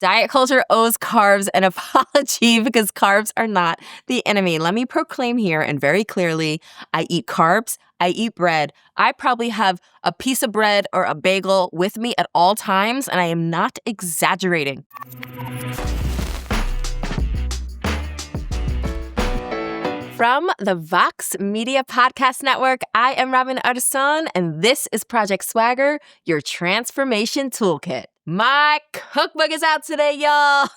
Diet culture owes carbs an apology because carbs are not the enemy. Let me proclaim here and very clearly, I eat carbs, I eat bread. I probably have a piece of bread or a bagel with me at all times, and I am not exaggerating. From the Vox Media Podcast Network, I am Robin Arzón, and this is Project Swagger, your transformation toolkit. My cookbook is out today, y'all.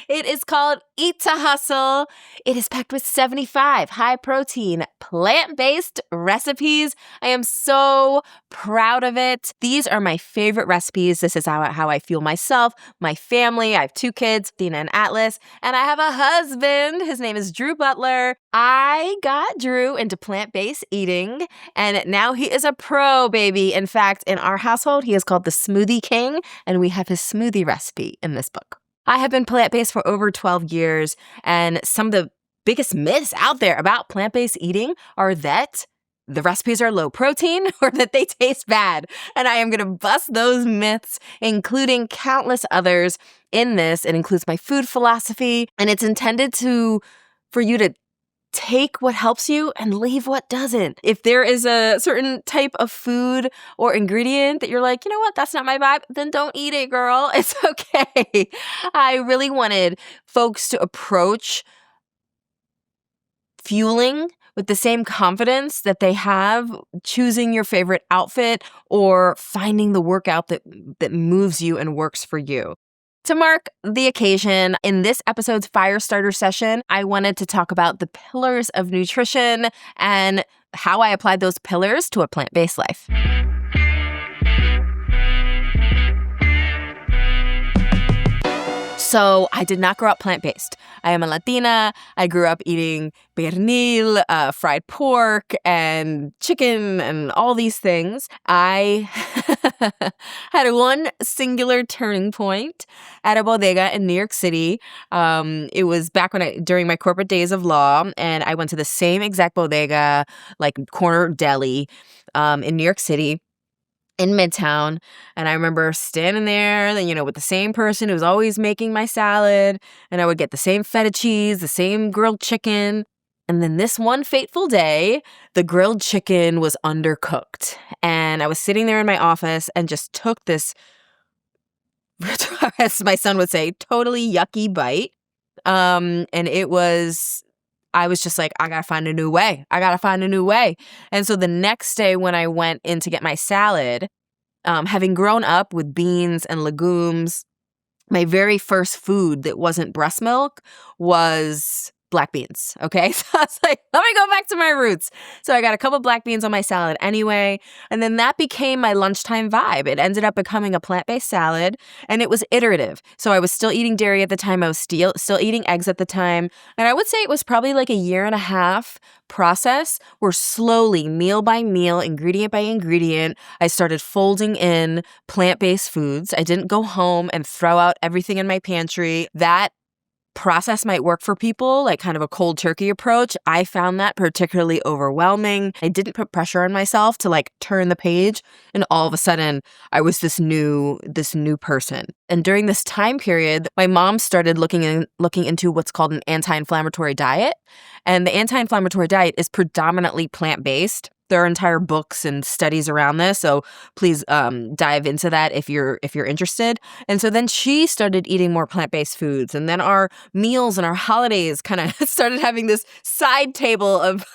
It is called Eat to Hustle. It is packed with 75 high-protein, plant-based recipes. I am so proud of it. These are my favorite recipes. This is how I fuel myself, my family. I have 2 kids, Dina and Atlas, and I have a husband. His name is Drew Butler. I got Drew into plant-based eating, and now he is a pro, baby. In fact, in our household, he is called the Smoothie King, and we have his smoothie recipe in this book. I have been plant-based for over 12 years, and some of the biggest myths out there about plant-based eating are that the recipes are low protein or that they taste bad. And I am going to bust those myths, including countless others in this. It includes my food philosophy, and it's intended for you to take what helps you and leave what doesn't. If there is a certain type of food or ingredient that you're like, you know what, that's not my vibe, then don't eat it, girl. It's okay. I really wanted folks to approach fueling with the same confidence that they have choosing your favorite outfit or finding the workout that moves you and works for you. To mark the occasion, in this episode's Fire Starter session, I wanted to talk about the pillars of nutrition and how I applied those pillars to a plant-based life. So I did not grow up plant-based. I am a Latina. I grew up eating pernil, fried pork, and chicken, and all these things. I had one singular turning point at a bodega in New York City. It was back during my corporate days of law, and I went to the same exact bodega, like corner deli, in New York City, in Midtown. And I remember standing there, with the same person who was always making my salad, and I would get the same feta cheese, the same grilled chicken. And then this one fateful day, the grilled chicken was undercooked. And I was sitting there in my office and just took this, as my son would say, totally yucky bite. And I was just like, I gotta find a new way. And so the next day when I went in to get my salad, having grown up with beans and legumes, my very first food that wasn't breast milk was black beans, okay? So I was like, let me go back to my roots. So I got a couple black beans on my salad anyway, and then that became my lunchtime vibe. It ended up becoming a plant-based salad, and it was iterative. So I was still eating dairy at the time. I was still eating eggs at the time, and I would say it was probably like a 1.5 year process where slowly, meal by meal, ingredient by ingredient, I started folding in plant-based foods. I didn't go home and throw out everything in my pantry. That process might work for people, like kind of a cold turkey approach. I found that particularly overwhelming. I didn't put pressure on myself to turn the page, and all of a sudden I was this new person. And during this time period, my mom started looking into what's called an anti-inflammatory diet. And the anti-inflammatory diet is predominantly plant-based. There are entire books and studies around this, so please dive into that if you're interested. And so then she started eating more plant-based foods, and then our meals and our holidays kind of started having this side table of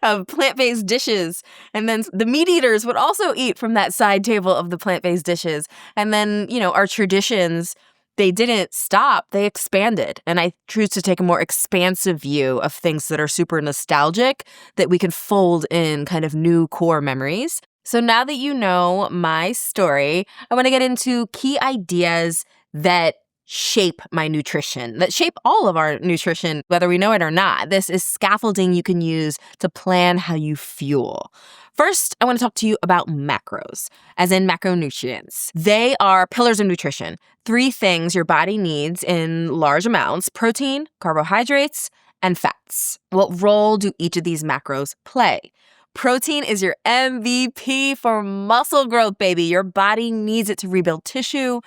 of plant-based dishes. And then the meat eaters would also eat from that side table of the plant-based dishes. And then, our traditions, they didn't stop, they expanded. And I choose to take a more expansive view of things that are super nostalgic that we can fold in kind of new core memories. So now that you know my story, I want to get into key ideas that shape my nutrition, that shape all of our nutrition, whether we know it or not. This is scaffolding you can use to plan how you fuel. First, I want to talk to you about macros, as in macronutrients. They are pillars of nutrition. 3 things your body needs in large amounts: protein, carbohydrates, and fats. What role do each of these macros play? Protein is your MVP for muscle growth, baby. Your body needs it to rebuild tissue,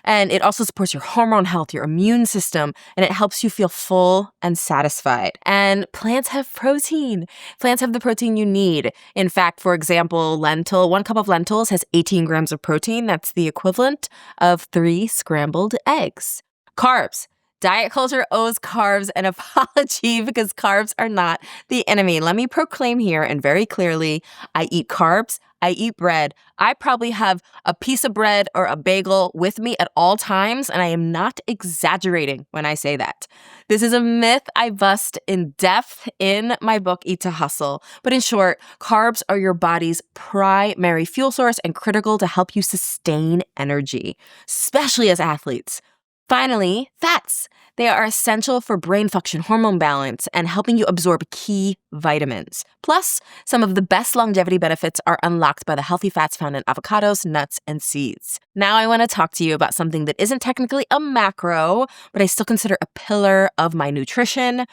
and it also supports your hormone health, your immune system, and it helps you feel full and satisfied. And plants have protein. Plants have the protein you need. In fact, for example, 1 cup of lentils has 18 grams of protein. That's the equivalent of 3 scrambled eggs. Carbs. Diet culture owes carbs an apology because carbs are not the enemy. Let me proclaim here and very clearly, I eat carbs, I eat bread. I probably have a piece of bread or a bagel with me at all times, and I am not exaggerating when I say that. This is a myth I bust in depth in my book, Eat to Hustle. But in short, carbs are your body's primary fuel source and critical to help you sustain energy, especially as athletes. Finally, fats. They are essential for brain function, hormone balance, and helping you absorb key vitamins. Plus, some of the best longevity benefits are unlocked by the healthy fats found in avocados, nuts, and seeds. Now I want to talk to you about something that isn't technically a macro, but I still consider a pillar of my nutrition: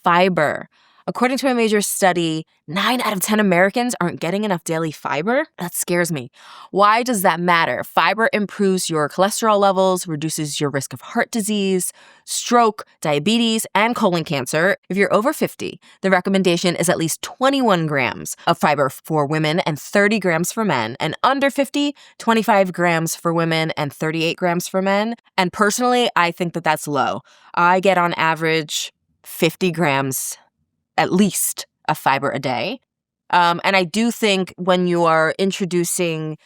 fiber. According to a major study, 9 out of 10 Americans aren't getting enough daily fiber. That scares me. Why does that matter? Fiber improves your cholesterol levels, reduces your risk of heart disease, stroke, diabetes, and colon cancer. If you're over 50, the recommendation is at least 21 grams of fiber for women and 30 grams for men. And under 50, 25 grams for women and 38 grams for men. And personally, I think that that's low. I get on average 50 grams at least of fiber a day. And I do think when you are introducing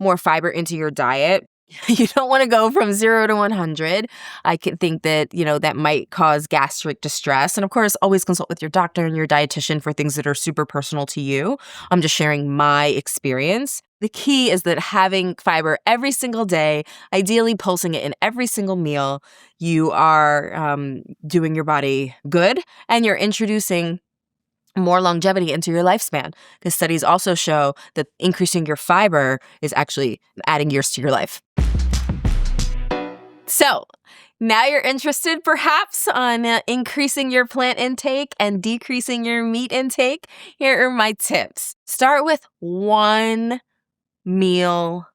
more fiber into your diet, you don't want to go from 0 to 100. I can think that, that might cause gastric distress. And of course, always consult with your doctor and your dietitian for things that are super personal to you. I'm just sharing my experience. The key is that having fiber every single day, ideally pulsing it in every single meal, you are doing your body good and you're introducing more longevity into your lifespan. Because studies also show that increasing your fiber is actually adding years to your life. So now you're interested perhaps on increasing your plant intake and decreasing your meat intake. Here are my tips. Start with 1 meal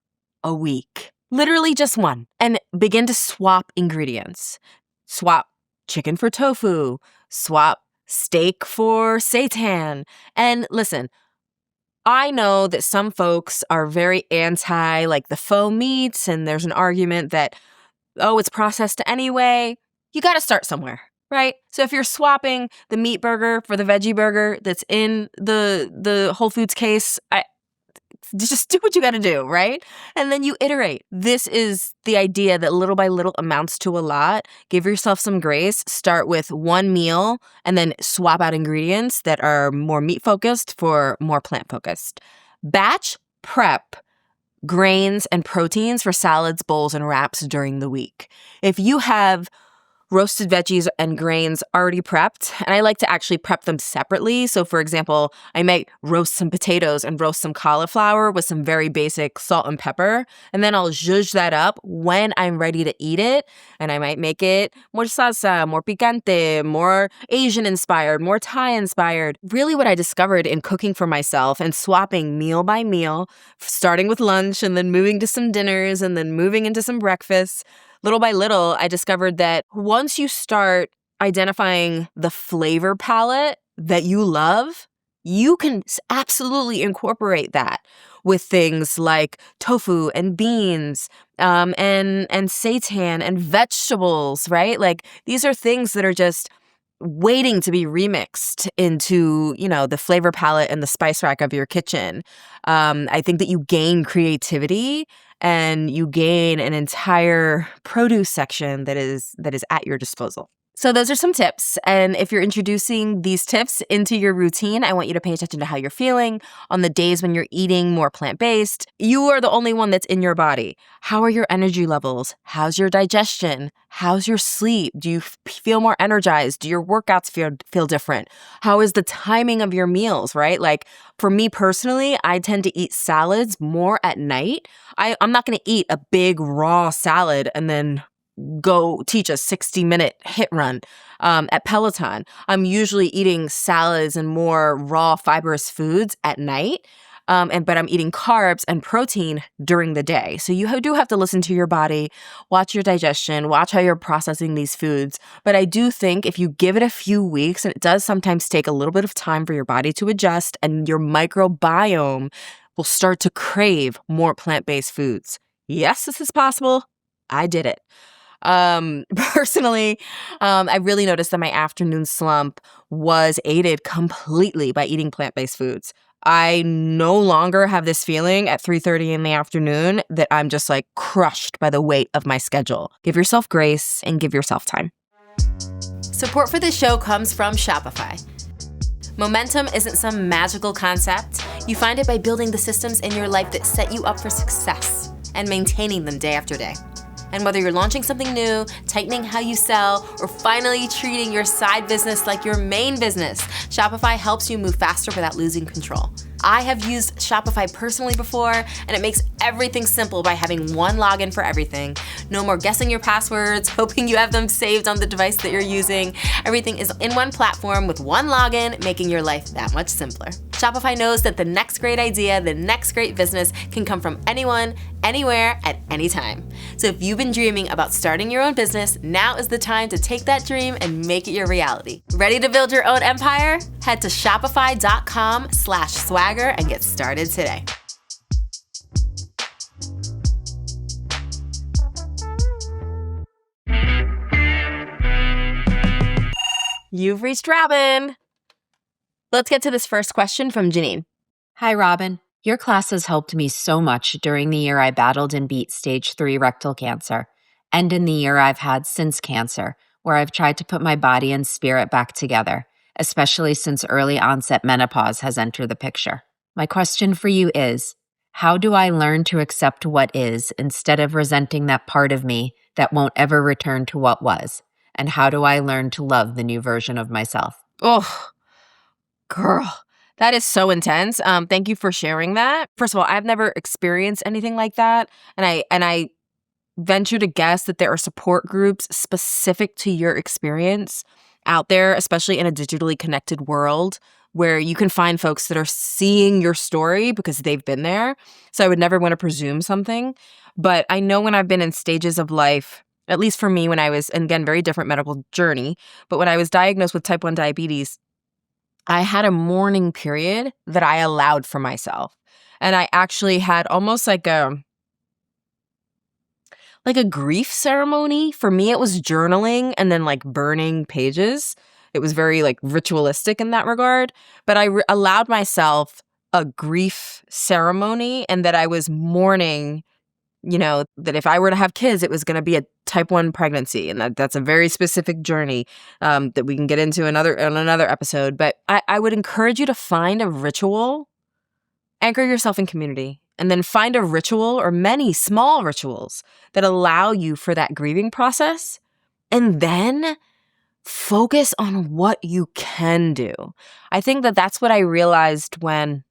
a week. Literally just 1. And begin to swap ingredients. Swap chicken for tofu. Swap steak for seitan. And listen, I know that some folks are very anti like the faux meats, and there's an argument that, it's processed anyway. You got to start somewhere, right? So if you're swapping the meat burger for the veggie burger that's in the Whole Foods case, just do what you got to do, right? And then you iterate. This is the idea that little by little amounts to a lot. Give yourself some grace. Start with 1 meal and then swap out ingredients that are more meat-focused for more plant-focused. Batch prep grains and proteins for salads, bowls, and wraps during the week. If you have roasted veggies and grains already prepped, and I like to actually prep them separately. So for example, I might roast some potatoes and roast some cauliflower with some very basic salt and pepper, and then I'll zhuzh that up when I'm ready to eat it, and I might make it more salsa, more picante, more Asian inspired, more Thai inspired. Really what I discovered in cooking for myself and swapping meal by meal, starting with lunch and then moving to some dinners and then moving into some breakfasts, little by little, I discovered that once you start identifying the flavor palette that you love, you can absolutely incorporate that with things like tofu and beans, and seitan and vegetables, right? Like these are things that are just waiting to be remixed into, the flavor palette and the spice rack of your kitchen. I think that you gain creativity and you gain an entire produce section that is at your disposal. So those are some tips. And if you're introducing these tips into your routine, I want you to pay attention to how you're feeling on the days when you're eating more plant-based. You are the only one that's in your body. How are your energy levels? How's your digestion? How's your sleep? Do you feel more energized? Do your workouts feel different? How is the timing of your meals, right? Like for me personally, I tend to eat salads more at night. I'm not going to eat a big raw salad and then go teach a 60-minute HIIT run at Peloton. I'm usually eating salads and more raw fibrous foods at night. But I'm eating carbs and protein during the day. So you do have to listen to your body, watch your digestion, watch how you're processing these foods. But I do think if you give it a few weeks, and it does sometimes take a little bit of time for your body to adjust, and your microbiome will start to crave more plant-based foods. Yes, this is possible. I did it. Personally, I really noticed that my afternoon slump was aided completely by eating plant-based foods. I no longer have this feeling at 3:30 in the afternoon that I'm just like crushed by the weight of my schedule. Give yourself grace and give yourself time. Support for this show comes from Shopify. Momentum isn't some magical concept. You find it by building the systems in your life that set you up for success and maintaining them day after day. And whether you're launching something new, tightening how you sell, or finally treating your side business like your main business, Shopify helps you move faster without losing control. I have used Shopify personally before, and it makes everything simple by having one login for everything. No more guessing your passwords, hoping you have them saved on the device that you're using. Everything is in one platform with one login, making your life that much simpler. Shopify knows that the next great idea, the next great business can come from anyone, anywhere, at any time. So if you've been dreaming about starting your own business, now is the time to take that dream and make it your reality. Ready to build your own empire? Head to shopify.com/swagger and get started today. You've reached Robin. Let's get to this first question from Janine. Hi, Robin. Your class has helped me so much during the year I battled and beat stage 3 rectal cancer, and in the year I've had since cancer, where I've tried to put my body and spirit back together, especially since early onset menopause has entered the picture. My question for you is, how do I learn to accept what is instead of resenting that part of me that won't ever return to what was? And how do I learn to love the new version of myself? Oh, girl, that is so intense. Thank you for sharing that. First of all, I've never experienced anything like that. And I venture to guess that there are support groups specific to your experience out there, especially in a digitally connected world, where you can find folks that are seeing your story because they've been there. So I would never want to presume something. But I know when I've been in stages of life, at least for me when I was, and again, very different medical journey, but when I was diagnosed with type 1 diabetes, I had a mourning period that I allowed for myself. And I actually had almost like a grief ceremony. For me, it was journaling and then like burning pages. It was very like ritualistic in that regard. But I allowed myself a grief ceremony, and that I was mourning, that if I were to have kids, it was going to be a type 1 pregnancy. And that's a very specific journey that we can get into in another episode. But I would encourage you to find a ritual, anchor yourself in community, and then find a ritual or many small rituals that allow you for that grieving process. And then focus on what you can do. I think that that's what I realized when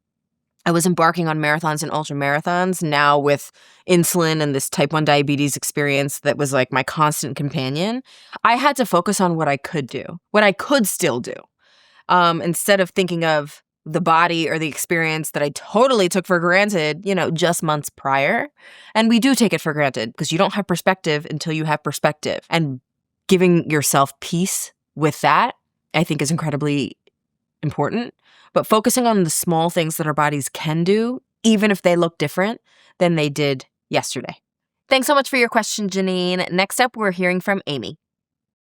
I was embarking on marathons and ultra marathons, now with insulin and this type 1 diabetes experience that was like my constant companion. I had to focus on what I could do, what I could still do, instead of thinking of the body or the experience that I totally took for granted, just months prior. And we do take it for granted because you don't have perspective until you have perspective. And giving yourself peace with that, I think, is incredibly important. But focusing on the small things that our bodies can do, even if they look different than they did yesterday. Thanks so much for your question, Janine. Next up, we're hearing from Amy.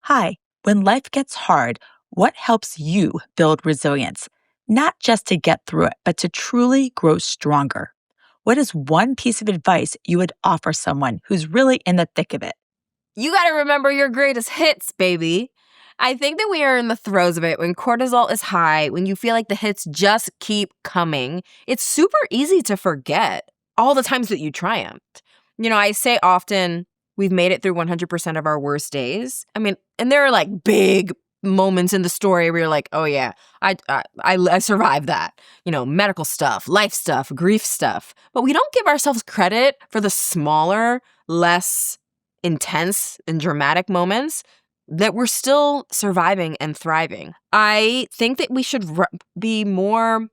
Hi. When life gets hard, what helps you build resilience? Not just to get through it, but to truly grow stronger. What is one piece of advice you would offer someone who's really in the thick of it? You got to remember your greatest hits, baby. I think that we are in the throes of it when cortisol is high, when you feel like the hits just keep coming. It's super easy to forget all the times that you triumphed. I say often we've made it through 100% of our worst days. I mean, and there are like big moments in the story where you're like, oh yeah, I survived that. Medical stuff, life stuff, grief stuff. But we don't give ourselves credit for the smaller, less intense and dramatic moments, that we're still surviving and thriving. I think that we should be more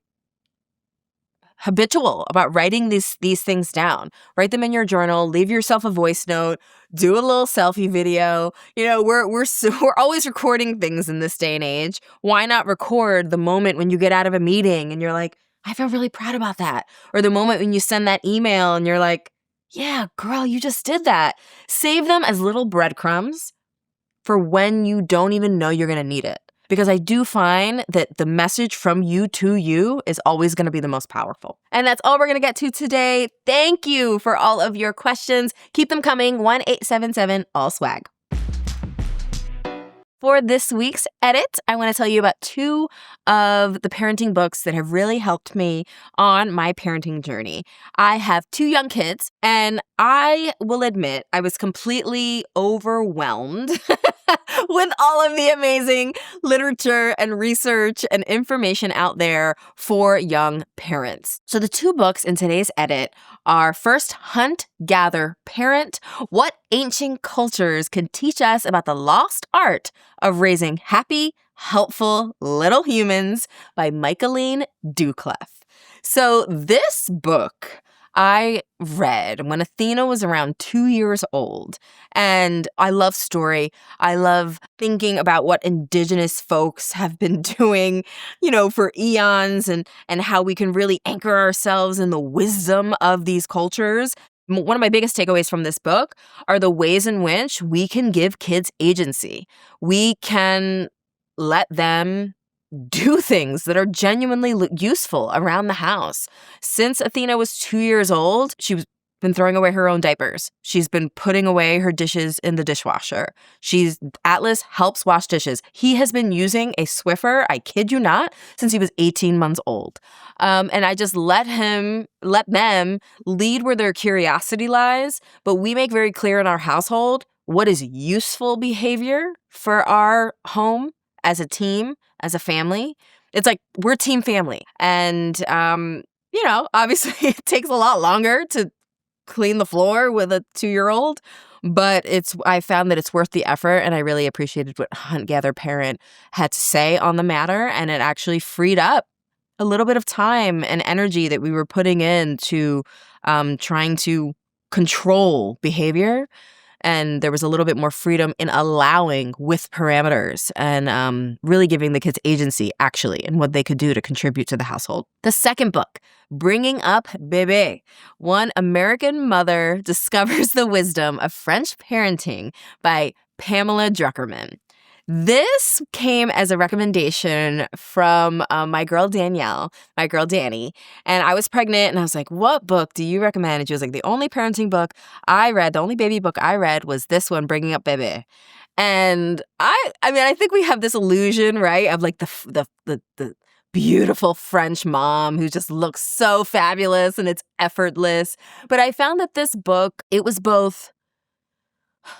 habitual about writing these things down. Write them in your journal, leave yourself a voice note, do a little selfie video. We're always recording things in this day and age. Why not record the moment when you get out of a meeting and you're like, I feel really proud about that. Or the moment when you send that email and you're like, yeah, girl, you just did that. Save them as little breadcrumbs for when you don't even know you're going to need it. Because I do find that the message from you to you is always going to be the most powerful. And that's all we're going to get to today. Thank you for all of your questions. Keep them coming. 1-877-ALL-SWAG. For this week's edit, I want to tell you about 2 of the parenting books that have really helped me on my parenting journey. I have 2 young kids, and I will admit I was completely overwhelmed with all of the amazing literature and research and information out there for young parents. So the 2 books in today's edit are first, Hunt, Gather, Parent: What Ancient Cultures Can Teach Us About the Lost Art of Raising Happy, Helpful Little Humans by Michaeline Doucleff. So this book I read when Athena was around 2 years old. And I love story. I love thinking about what indigenous folks have been doing, for eons and how we can really anchor ourselves in the wisdom of these cultures. One of my biggest takeaways from this book are the ways in which we can give kids agency. We can let them do things that are genuinely useful around the house. Since Athena was 2 years old, she's been throwing away her own diapers. She's been putting away her dishes in the dishwasher. Atlas helps wash dishes. He has been using a Swiffer, I kid you not, since he was 18 months old. And I just let them lead where their curiosity lies. But we make very clear in our household what is useful behavior for our home as a team, as a family. It's like we're team family. And, obviously it takes a lot longer to clean the floor with a 2-year-old, but I found that it's worth the effort, and I really appreciated what Hunt, Gather, Parent had to say on the matter, and it actually freed up a little bit of time and energy that we were putting into trying to control behavior. And there was a little bit more freedom in allowing with parameters and really giving the kids agency, actually, and what they could do to contribute to the household. The second book, Bringing Up Bébé: One American Mother Discovers the Wisdom of French Parenting by Pamela Druckerman. This came as a recommendation from my girl Danielle, my girl Danny, and I was pregnant, and I was like, what book do you recommend? And she was like, the only parenting book I read, the only baby book I read was this one, Bringing Up Bébé. And I think we have this illusion, right, of like the beautiful French mom who just looks so fabulous and it's effortless. But I found that this book, it was both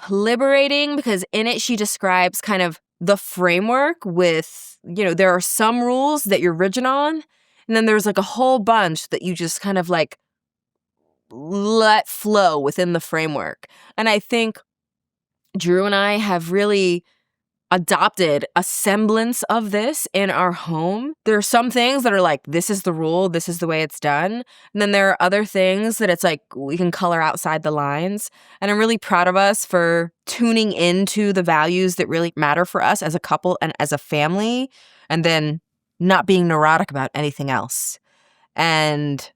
liberating because in it she describes kind of the framework with, there are some rules that you're rigid on, and then there's like a whole bunch that you just kind of like let flow within the framework. And I think Drew and I have really adopted a semblance of this in our home. There are some things that are like, this is the rule, this is the way it's done. And then there are other things that it's like, we can color outside the lines. And I'm really proud of us for tuning into the values that really matter for us as a couple and as a family, and then not being neurotic about anything else. And,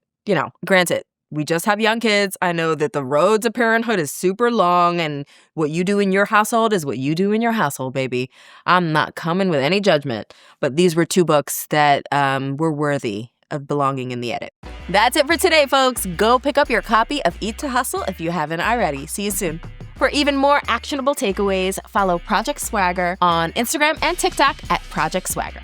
granted, we just have young kids. I know that the road to parenthood is super long, and what you do in your household is what you do in your household, baby. I'm not coming with any judgment, but these were 2 books that were worthy of belonging in the edit. That's it for today, folks. Go pick up your copy of Eat to Hustle if you haven't already. See you soon. For even more actionable takeaways, follow Project Swagger on Instagram and TikTok at Project Swagger.